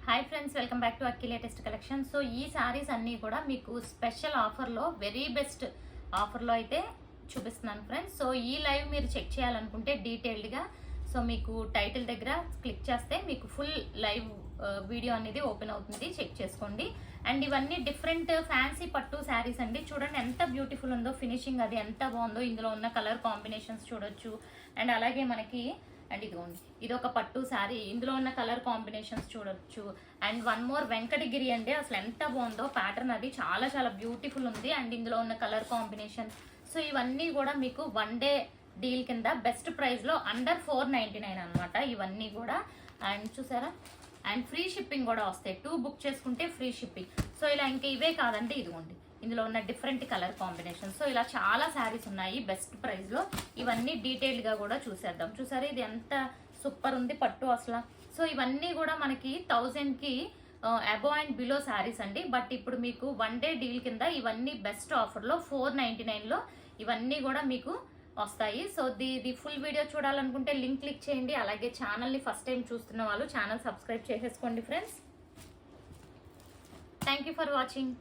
Hi friends, welcome back to Akki latest collection. So ఈ సారీస్ అన్నీ కూడా మీకు స్పెషల్ ఆఫర్లో, వెరీ బెస్ట్ ఆఫర్లో అయితే చూపిస్తున్నాను ఫ్రెండ్స్. సో ఈ లైవ్ మీరు చెక్ చేయాలనుకుంటే డీటెయిల్డ్గా సో మీకు టైటిల్ దగ్గర క్లిక్ చేస్తే మీకు ఫుల్ లైవ్ వీడియో అనేది ఓపెన్ అవుతుంది, చెక్ చేసుకోండి. అండ్ ఇవన్నీ డిఫరెంట్ ఫ్యాన్సీ పట్టు శారీస్ అండి. చూడండి ఎంత బ్యూటిఫుల్ ఉందో, ఫినిషింగ్ అది ఎంత బాగుందో. ఇందులో ఉన్న కలర్ కాంబినేషన్స్ చూడొచ్చు. అండ్ అలాగే మనకి అండ్ ఇదిగోండి, ఇది ఒక పట్టు శారీ, ఇందులో ఉన్న కలర్ కాంబినేషన్స్ చూడొచ్చు. అండ్ వన్ మోర్ వెంకటగిరి అండి, అసలు ఎంత బాగుందో ప్యాటర్న్, అది చాలా చాలా బ్యూటిఫుల్ ఉంది. అండ్ ఇందులో ఉన్న కలర్ కాంబినేషన్. సో ఇవన్నీ కూడా మీకు వన్ డే డీల్ కింద బెస్ట్ ప్రైస్లో అండర్ 499 అనమాట ఇవన్నీ కూడా. అండ్ చూసారా, అండ్ ఫ్రీ షిప్పింగ్ కూడా వస్తాయి. 2 బుక్ చేసుకుంటే ఫ్రీ షిప్పింగ్. సో ఇలా ఇంకా ఇవే కాదండి, ఇదిగోండి ఇందులో ఉన్న డిఫరెంట్ కలర్ కాంబినేషన్. సో ఇలా చాలా శారీస్ ఉన్నాయి బెస్ట్ ప్రైస్లో. ఇవన్నీ డీటెయిల్డ్గా కూడా చూసేద్దాం. చూసారా, ఇది ఎంత సూపర్ ఉంది పట్టు అసలు. సో ఇవన్నీ కూడా మనకి 1000కి అబోవ్ అండ్ బిలో శారీస్ అండి. బట్ ఇప్పుడు మీకు వన్ డే డీల్ కింద ఇవన్నీ బెస్ట్ ఆఫర్లో 499లో ఇవన్నీ కూడా మీకు వస్తాయి. సో ఇది ఫుల్ వీడియో చూడాలనుకుంటే లింక్ క్లిక్ చేయండి. అలాగే ఛానల్ని ఫస్ట్ టైం చూస్తున్న వాళ్ళు ఛానల్ సబ్స్క్రైబ్ చేసేసుకోండి friends. Thank you for watching.